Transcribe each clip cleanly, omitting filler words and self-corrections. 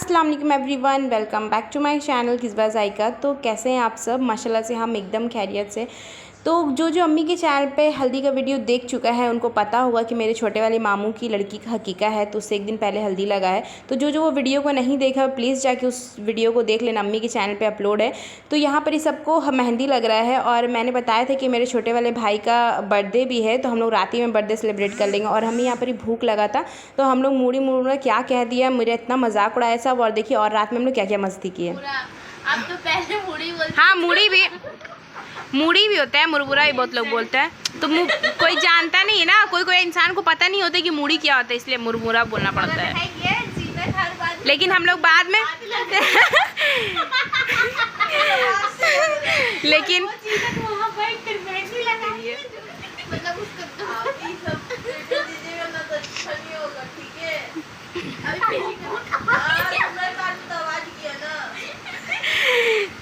अस्सलाम वालेकुम everyone, welcome back to my channel Kisba Zaika. तो कैसे हैं आप सब? माशाल्लाह से हम एकदम खैरियत से। तो जो अम्मी के चैनल पे हल्दी का वीडियो देख चुका है उनको पता होगा कि मेरे छोटे वाले मामू की लड़की का हकीका है, तो उससे एक दिन पहले हल्दी लगा है। तो जो वो वीडियो को नहीं देखा प्लीज़ जाके उस वीडियो को देख लेना, अम्मी के चैनल पे अपलोड है। तो यहाँ पर ही सबको मेहंदी लग रहा है और मैंने बताया था कि मेरे छोटे वाले भाई का बर्थडे भी है, तो हम लोग रात ही में बर्थडे सेलिब्रेट कर लेंगे। और हमें यहाँ पर ही भूख लगा था तो हम लोग मूड़ी मुड़ा क्या कह दिया, मेरा इतना मजाक उड़ाया सब। और देखिए और रात में हम लोग क्या क्या मस्ती किए। अब तो पहले मूड़ी बोलते। हाँ मूड़ी भी होता है, मुरमुरा भी बहुत लोग बोलते हैं। तो कोई जानता नहीं है ना, कोई इंसान को पता नहीं होता कि मूड़ी क्या होता है, इसलिए मुरमुरा बोलना पड़ता है। लेकिन हम लोग बाद में लेकिन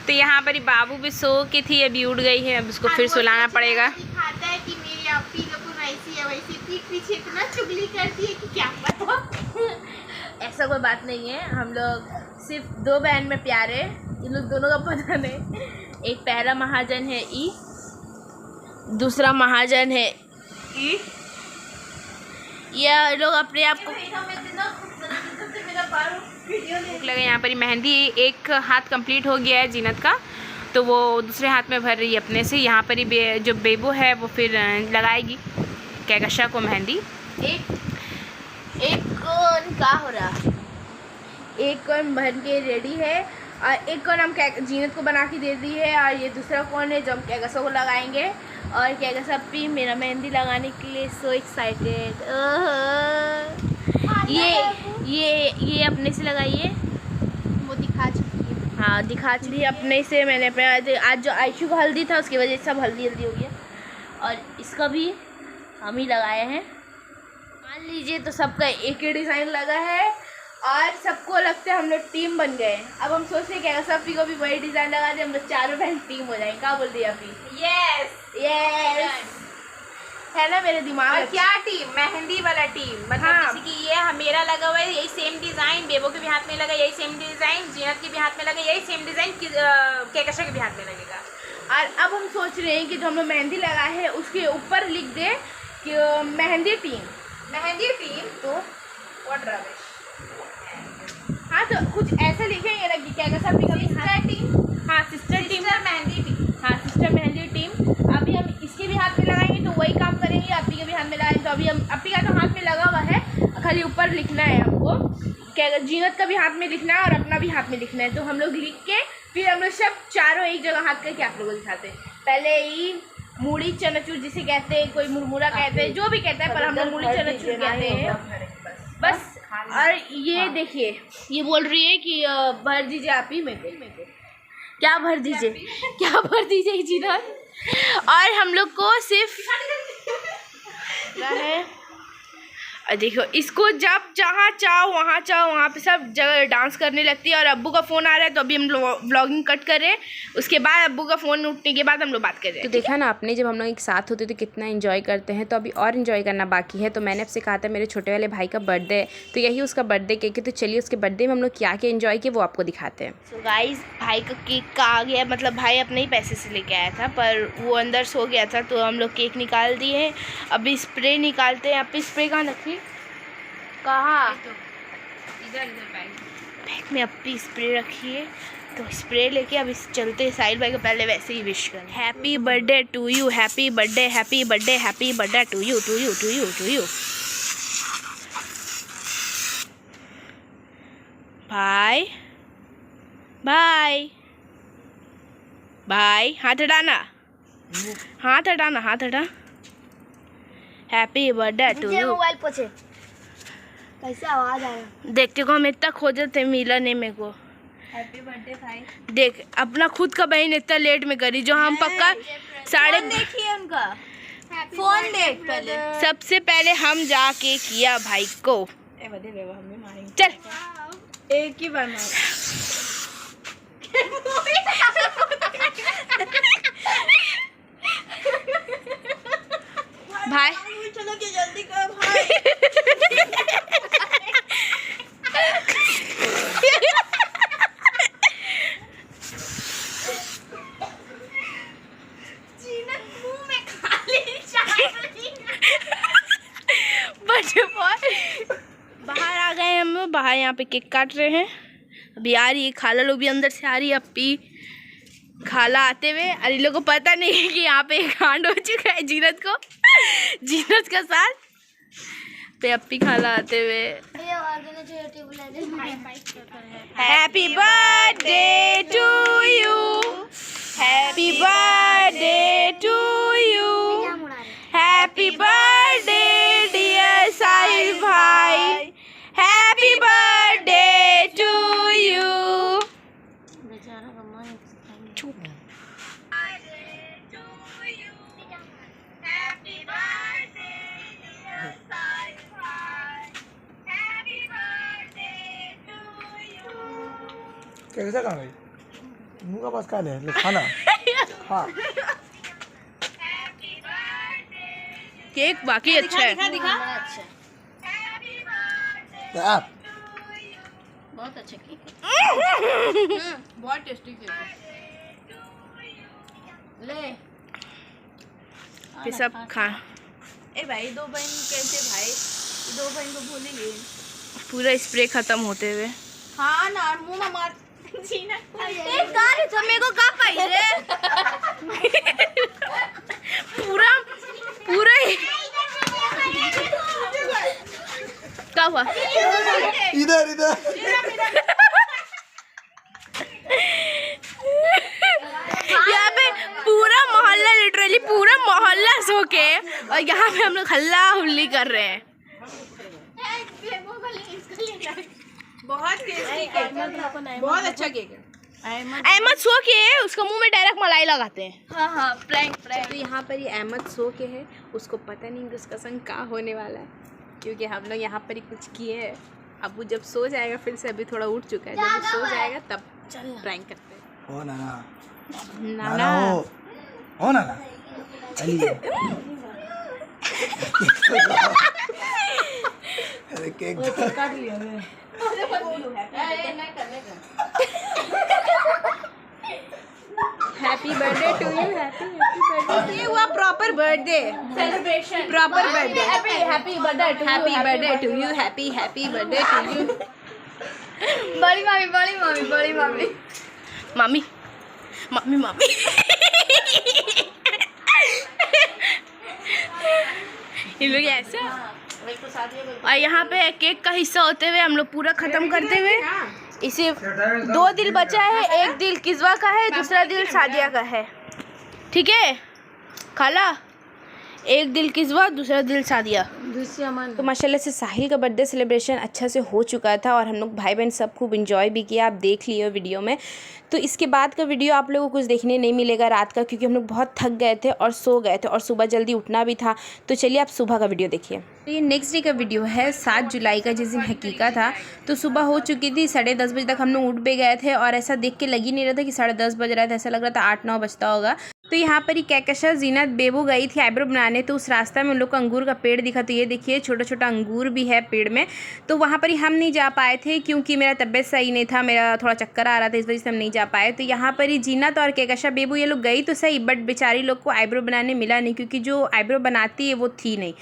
तो यहाँ पर बाबू भी सो की थी, अभी उठ गई है, अब उसको फिर सुलाना पड़ेगा। दिखाता है कि मेरी अपी लोग ऐसी है वैसी, पीठ पीछे इतना चुगली करती है कि क्या पता। ऐसा कोई बात नहीं है, हम लोग सिर्फ दो बहन में प्यारे, इन लोग दोनों का पता नहीं। एक पहला महाजन है ई, दूसरा महाजन है ई। ये लोग अपने आप को भूख लगे। यहाँ पर मेहंदी एक हाथ कंप्लीट हो गया है जीनत का, तो वो दूसरे हाथ में भर रही है अपने से। यहाँ पर ही जो बेबू है वो फिर लगाएगी कैकशा को मेहंदी। एक कौन का हो रहा, एक कौन बन के रेडी है और एक कौन हम जीनत को बना के दे दी है, और ये दूसरा कौन है जो हम कैकशा को लगाएंगे। और कैकशा भी मेरा मेहंदी लगाने के लिए सो एक्साइटेड। ये अपने से लगाइए, वो दिखा चुकी है। हाँ दिखा चुकी है अपने से। मैंने अपने आज जो आयशु का हल्दी था उसकी वजह से सब हल्दी हो गया, और इसका भी हम ही लगाए हैं। मान लीजिए तो सबका एक ही डिज़ाइन लगा है और सबको लगता है हम लोग टीम बन गए। अब हम सोच रहे हैं कि को भी वही डिज़ाइन लगा दे, हम लोग चारों बहन टीम हो जाएंगे। क्या बोल दिया अभी? यस है ना मेरे दिमाग में। क्या टीम? मेहंदी वाला टीम, मतलब हाँ। जैसे कि ये मेरा लगा हुआ है यही सेम डिजाइन, बेबो के भी हाथ में लगा यही सेम डिजाइन, जीनत के भी हाथ में लगा यही सेम डिजाइन, कैकशा के भी हाथ में लगेगा। और अब हम सोच रहे हैं कि जो हम लोग मेहंदी लगाए हैं उसके ऊपर लिख दे कि मेहंदी टीम तो व्हाट रबिश। हाँ तो कुछ ऐसा लिखेंगे ना कि कैकशा भी कभी सिस्टर टीम। हाँ सिस्टर टीम, मेहंदी टीम। हाँ सिस्टर मेहंदी टीम। अभी हम इसके भी हाथ में लगाएंगे तो वही काम करेंगे, अपी के भी हाथ में लगाएंगे। तो अभी हम अपी का तो हाथ में लगा हुआ है, खाली ऊपर लिखना है हमको। क्या जीनत का भी हाथ में लिखना है और अपना भी हाथ में लिखना है। तो हम लोग लिख के फिर हम लोग सब चारों एक जगह हाथ करके आप लोगों को दिखाते हैं। पहले ही मूड़ी चनाचूर जिसे कहते हैं, कोई मुरमुरा कहते हैं, जो भी कहता है, पर हम लोग मूड़ी चनाचूर कहते हैं बस। और ये देखिए ये बोल रही है कि भर दीजिए आप ही मेरे को। क्या भर दीजिए जीनत। और हम लोग को सिर्फ है, देखो इसको जब जहाँ चाहो वहाँ पे सब जगह डांस करने लगती है। और अब्बू का फ़ोन आ रहा है तो अभी हम लोग व्लॉगिंग कट कर रहे हैं, उसके बाद अब्बू का फ़ोन उठने के बाद हम लोग बात कर रहे हैं। तो देखा ना आपने, जब हम लोग एक साथ होते तो कितना एंजॉय करते हैं, तो अभी और एंजॉय करना बाकी है। तो मैंने आपसे कहा था मेरे छोटे वाले भाई का बर्थडे है, तो यही उसका बर्थडे केक है। तो चलिए उसके बर्थडे में हम लोग क्या क्या एंजॉय किए वो आपको दिखाते हैं। सो गाइस भाई का केक का आ गया, मतलब भाई अपने ही पैसे से लेके आया था, पर वो अंदर सो गया था तो हम लोग केक निकाल दिए। अभी स्प्रे निकालते हैं। अभी स्प्रे कहाँ रखी, कहाँ इधर बैग में अपनी स्प्रे रखी है। तो स्प्रे लेके अब इस चलते साहिल भाई को पहले वैसे ही विश कर, happy birthday to you, happy birthday, happy birthday, happy birthday to you, to you, to you, to you. भाई भाई भाई हाथ हटाना, हाथ हटाना, हाथ हटा। Happy birthday to you. Mobile पोछे कैसे आवाज आया। देखते को हम इतना खोजे थे, मिला नहीं मेरे को। हैप्पी बर्थडे भाई। देख अपना खुद का बहन इतना लेट में करी, जो हम पक्का साढ़े देखिए उनका फोन देख पहले। सबसे पहले हम जाके किया भाई को। चल एक ही बार भाई चलो कि जल्दी कर भाई। यहाँ पे केक काट रहे हैं। अभी आ रही है खाला लोग भी अंदर से आ रही है, अपी खाला आते हुए। और इन लोग को पता नहीं है कि यहाँ पे एक कांड हो चुका है जीनत को जीनत का साथ पे अपी खाला आते हुए। Happy birthday to you, happy birthday to you, happy birthday dear Sahil भाई, हैप्पी बर्थडे टू यू। कैसा काम है? मुंह का पास का है खाना। हाँ केक बाकी अच्छा है। आप बहुत अच्छा केक बहुत टेस्टी केक है। ले फिर सब खा। ए भाई दो बहन कैसे भाई, दो बहन को भूलेंगे। पूरा स्प्रे खत्म होते हुए। हाँ ना मुंह में मार जीना। मेरे को कब पाई रे पूरा पूरा क्या हुआ? इधर इधर यहाँ पे पूरा मोहल्ला, लिटरली पूरा मोहल्ला सो के, और यहाँ पे हम लोग हल्ला हुल्ली कर रहे हैं। बहुत टेस्टी केक, बहुत अच्छा केक है। अहमद सो के है, उसका मुंह में डायरेक्ट मलाई लगाते हैं। हाँ हाँ प्रैंक तो यहाँ पर ये अहमद सो के है, उसको पता नहीं कि उसका संग क्या होने वाला है, क्योंकि हम लोग यहाँ पर ही कुछ किए हैं। अब वो जब सो जाएगा, फिर से अभी थोड़ा उठ चुका है, जब वो सो जाएगा तब प्रैंक करते हैं। हो नाना नाना हो नाना चलिए। अरे केक काट लिया मैं। Happy birthday to you, happy birthday. ये हुआ proper birthday celebration, proper birthday. Happy birthday to happy birthday to you, happy birthday to you. बड़ी मामी बड़ी मामी बड़ी मामी मामी मामी मामी ये लोग ऐसा। और यहाँ पे केक का हिस्सा होते हुए हम लोग पूरा ख़त्म करते हुए, इसे 2 दिल बचा है, एक दिल किस्वा का है, दूसरा दिल सादिया का है। ठीक है खाला, एक दिल किस्वा, दूसरा दिल सादिया। तो माशाल्लाह से साहिल का बर्थडे सेलिब्रेशन अच्छा से हो चुका था और हम लोग भाई बहन सब खूब इंजॉय भी किया, आप देख लिए वीडियो में। तो इसके बाद का वीडियो आप लोगों को कुछ देखने नहीं मिलेगा रात का, क्योंकि हम लोग बहुत थक गए थे और सो गए थे और सुबह जल्दी उठना भी था। तो चलिए आप सुबह का वीडियो देखिए। तो ये नेक्स्ट डे का वीडियो है, 7 जुलाई का, जिस दिन हकीका था। तो सुबह हो चुकी थी, 10:30 बजे तक हम लोग उठ भी गए थे और ऐसा देख के लग ही नहीं रहा था कि 10:30 बज रहा था, ऐसा लग रहा था 8-9 बजता होगा। तो यहाँ पर ही कहकशा जीनत बेबू गई थी आईब्रो बनाने, तो उस रास्ता में उन लोग को अंगूर का पेड़ दिखा। तो ये देखिए छोटा छोटा अंगूर भी है पेड़ में। तो वहाँ पर ही हम नहीं जा पाए थे, क्योंकि मेरा तबीयत सही नहीं था, मेरा थोड़ा चक्कर आ रहा था, इस वजह से हम नहीं जा पाए। तो यहाँ पर ही जीनत और कहकशा बेबू ये लोग गई तो सही, बट बेचारी लोग को आईब्रो बनाने मिला नहीं, क्योंकि जो आईब्रो बनाती है वो थी नहीं।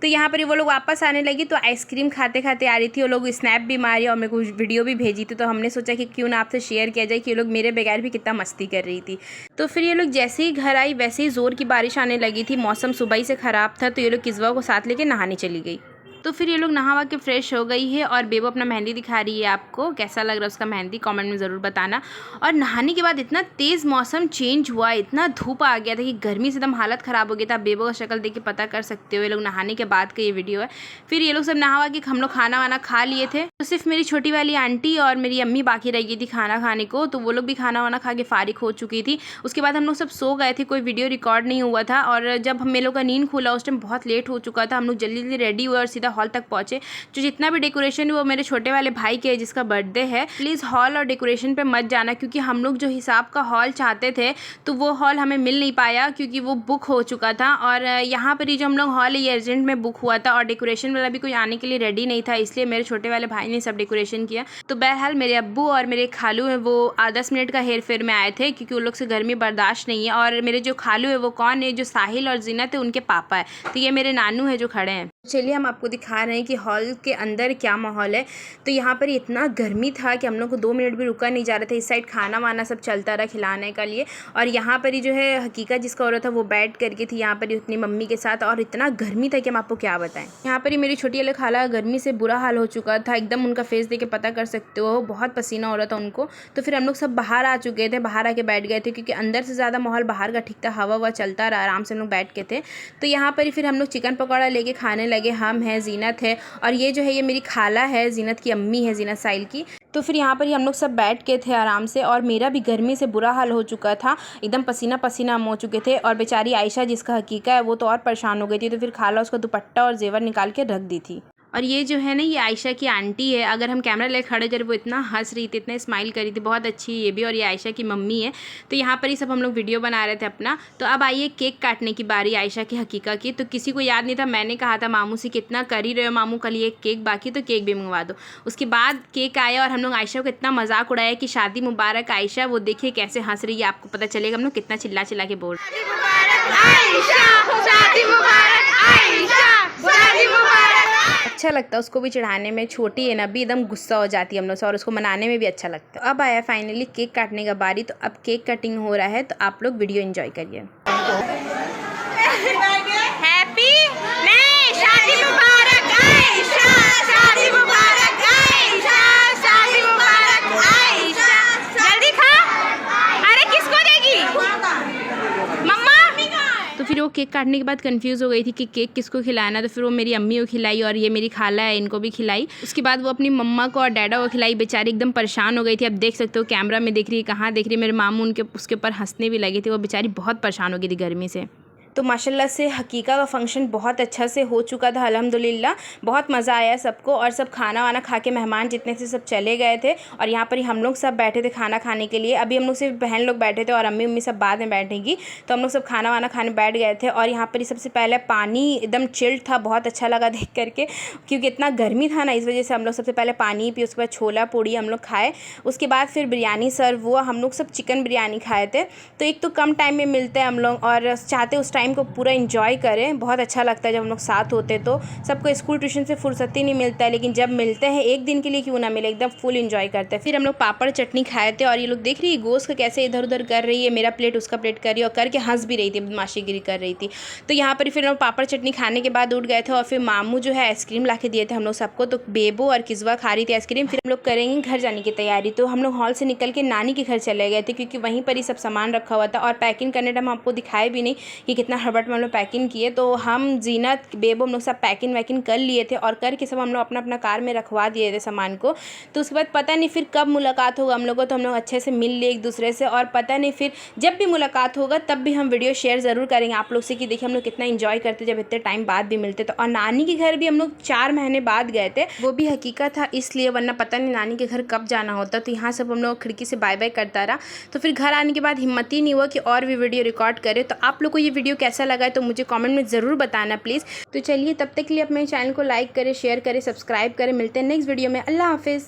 तो यहाँ पर ही वो लोग वापस आने लगी, तो आइसक्रीम खाते खाते आ रही थी। वो लोग स्नैप भी मारी और मेरे को वीडियो भी भेजी थी। तो हमने सोचा कि क्यों ना आपसे शेयर किया जाए कि ये लोग मेरे बगैर भी कितना मस्ती कर रही थी। तो फिर ये लोग जैसे ही घर आई, वैसे ही ज़ोर की बारिश आने लगी थी, मौसम सुबह ही से ख़राब था। तो ये लोग किस्वा को साथ लेके नहाने चली गई। तो फिर ये लोग नहा के फ्रेश हो गई है और बेबो अपना मेहंदी दिखा रही है। आपको कैसा लग रहा है उसका मेहंदी, कमेंट में ज़रूर बताना। और नहाने के बाद इतना तेज़ मौसम चेंज हुआ, इतना धूप आ गया था कि गर्मी से एकदम हालत ख़राब हो गया था। बेबो का शक्ल देख के पता कर सकते हो, ये लोग नहाने के बाद का ये वीडियो है। फिर ये लोग सब नहा के हम लोग खाना वाना खा लिए थे। तो सिर्फ मेरी छोटी वाली आंटी और मेरी अम्मी बाकी रह गई थी खाना खाने को, तो वो लोग भी खाना वाना खा के फारिग हो चुकी थी। उसके बाद हम लोग सब सो गए थे, कोई वीडियो रिकॉर्ड नहीं हुआ था। और जब हम लोग का नींद खुला उस टाइम बहुत लेट हो चुका था। हम लोग जल्दी जल्दी रेडी हुए और सीधा हॉल तक पहुँचे। जो जितना भी डेकोरेशन है वो मेरे छोटे वाले भाई के, जिसका बर्थडे है। प्लीज़ हॉल और डेकोरेशन पे मत जाना, क्योंकि हम लोग जो हिसाब का हॉल चाहते थे तो वो हॉल हमें मिल नहीं पाया, क्योंकि वो बुक हो चुका था। और यहाँ पर ही जो हम लोग हॉल है ये अर्जेंट में बुक हुआ था और डेकोरेशन वाला भी कोई आने के लिए रेडी नहीं था, इसलिए मेरे छोटे वाले भाई ने सब डेकोरेशन किया। तो बहरहाल मेरे अब्बू और मेरे खालू हैं वो 10 मिनट का हेर फेर में आए थे, क्योंकि उन लोग से गर्मी बर्दाश्त नहीं है। और मेरे जो खालू है वो कौन है, जो साहिल और जीनत है उनके पापा है। तो ये मेरे नानू है जो खड़े हैं। चलिए हम आपको दिखा रहे हैं कि हॉल के अंदर क्या माहौल है। तो यहाँ पर इतना गर्मी था कि हम लोग को 2 मिनट भी रुका नहीं जा रहा था। इस साइड खाना वाना सब चलता रहा खिलाने के लिए, और यहाँ पर ही जो है हकीकत जिसका हो रहा था वो बैठ करके थी यहाँ पर ही अपनी मम्मी के साथ, और इतना गर्मी था कि हम आपको क्या बताएं। यहाँ पर ही मेरी छोटी वाली खाला गर्मी से बुरा हाल हो चुका था, एकदम उनका फेस देख के पता कर सकते हो, बहुत पसीना हो रहा था उनको। तो फिर हम लोग सब बाहर आ चुके थे, बाहर आके बैठ गए थे क्योंकि अंदर से ज़्यादा माहौल बाहर का ठीक था, हवा ववा चलता रहा, आराम से हम लोग बैठ के थे। तो यहाँ पर ही फिर हम लोग चिकन पकौड़ा लेके खाने लगे। हम हैं, जीनत है, और ये जो है ये मेरी खाला है, जीनत की अम्मी है, जीनत साइल की। तो फिर यहाँ पर ही हम लोग सब बैठ के थे आराम से, और मेरा भी गर्मी से बुरा हाल हो चुका था, एकदम पसीना पसीना हम हो चुके थे। और बेचारी आयशा जिसका हकीका है वो तो और परेशान हो गई थी, तो फिर खाला उसका दुपट्टा और जेवर निकाल के रख दी थी। और ये जो है ना ये आयशा की आंटी है, अगर हम कैमरा लेकर खड़े थे वो इतना हंस रही थी, इतना स्माइल करी थी, बहुत अच्छी ये भी, और ये आयशा की मम्मी है। तो यहाँ पर ही सब हम लोग वीडियो बना रहे थे अपना। तो अब आइए केक काटने की बारी आयशा की हकीका की। तो किसी को याद नहीं था, मैंने कहा था मामू से कितना कर ही रहे हो मामू, कल ये केक बाकी तो केक भी मंगवा दो। उसके बाद केक आया और हम लोग आयशा को इतना मजाक उड़ाया कि शादी मुबारक आयशा, वो देखिए कैसे हंस रही है, आपको पता चलेगा हम लोग कितना चिल्ला चिल्ला के बोल रहे अच्छा लगता है उसको भी चढ़ाने में, छोटी है ना अभी, एकदम गुस्सा हो जाती है हम लोग से, और उसको मनाने में भी अच्छा लगता है। अब आया फाइनली केक काटने का बारी, तो अब केक कटिंग हो रहा है, तो आप लोग वीडियो एंजॉय करिए। हैप्पी नहीं, शादी मुबारक आयशा, शादी मुबारक आयशा, शादी मुबारक आयशा। जल्दी खा। अरे किसको देगी मम्मा? तो फिर वो केक काटने के बाद कंफ्यूज हो गई थी कि केक किसको खिलाना, तो फिर वो मेरी अम्मी को खिलाई, और ये मेरी खाला है इनको भी खिलाई। उसके बाद वो अपनी मम्मा को और डैडा को खिलाई। बेचारी एकदम परेशान हो गई थी, अब देख सकते हो कैमरा में देख रही है, कहाँ देख रही है, मेरे मामू उनके उसके ऊपर हंसने भी लगे थे, वो बेचारी बहुत परेशान हो गई थी गर्मी से। तो माशाल्लाह से हकीका का फंक्शन बहुत अच्छा से हो चुका था, अल्हम्दुलिल्लाह बहुत मज़ा आया सबको, और सब खाना वाना खा के मेहमान जितने थे सब चले गए थे, और यहाँ पर ही हम लोग सब बैठे थे खाना खाने के लिए। अभी हम लोग सिर्फ बहन लोग बैठे थे और अम्मी उम्मी सब बाद में बैठेंगी, तो हम लोग सब खाना वाना खाने बैठ गए थे। और यहाँ पर ही सबसे पहले पानी एकदम चिल्ड था, बहुत अच्छा लगा देख करके, क्योंकि इतना गर्मी था ना, इस वजह से हम लोग सबसे पहले पानी पी, उसके बाद छोला पूड़ी हम लोग खाए, उसके बाद फिर बिरयानी सर्व हुआ। हम लोग सब चिकन बिरयानी खाए थे। तो एक तो कम टाइम में मिलते हैं हम लोग, और चाहते उस टाइम को पूरा इंजॉय करें, बहुत अच्छा लगता है जब हम लोग साथ होते। तो सबको स्कूल ट्यूशन से फुर्सत ही नहीं मिलता है, लेकिन जब मिलते हैं एक दिन के लिए क्यों ना मिले, एकदम फुल इंजॉय करते हैं। फिर हम लोग पापड़ चटनी खाए थे, और ये लोग देख रही है गोश्त का कैसे इधर उधर कर रही है, मेरा प्लेट उसका प्लेट कर रही है, और करके हंस भी रही थी, बदमाशीगिरी कर रही थी। तो यहाँ पर फिर हम पापड़ चटनी खाने के बाद उठ गए थे, और फिर मामू जो है आइसक्रीम ला के दिए थे हम लोग सबको। तो बेबो और किस्वा खा रही थी आइसक्रीम। फिर हम लोग करेंगे घर जाने की तैयारी, तो हम लोग हॉल से निकल के नानी के घर चले गए थे, क्योंकि वहीं पर ही सब सामान रखा हुआ था, और पैकिंग करने टाइम आपको दिखाए भी नहीं कि कितना हड़बड़ में हम लोग पैकिंग किए। तो हम जीनत बेबो हम लोग सब पैकिंग वैकिंग कर लिए थे, और करके सब हम लोग अपना अपना कार में रखवा दिए थे सामान को। तो उसके बाद पता नहीं फिर कब मुलाकात होगा हम लोग को, तो हम लोग अच्छे से मिल लिए एक दूसरे से, और पता नहीं फिर जब भी मुलाकात होगा तब भी हम वीडियो शेयर ज़रूर करेंगे आप लोग से, कि देखिए हम लोग कितना इंजॉय करते जब इतने टाइम बाद भी मिलते। तो और नानी के घर भी हम लोग 4 महीने बाद गए थे, वो भी हकीकत था इसलिए, वरना पता नहीं नानी के घर कब जाना होता। तो यहाँ सब हम लोग खिड़की से बाय बाय करता रहा। तो फिर घर आने के बाद हिम्मत ही नहीं हुआ कि और भी वीडियो रिकॉर्ड करे। तो आप लोग को ये वीडियो कैसा लगा है तो मुझे कमेंट में ज़रूर बताना प्लीज़। तो चलिए तब तक के लिए अपने चैनल को लाइक करें, शेयर करें, सब्सक्राइब करें। मिलते हैं नेक्स्ट वीडियो में। अल्लाह हाफिज़।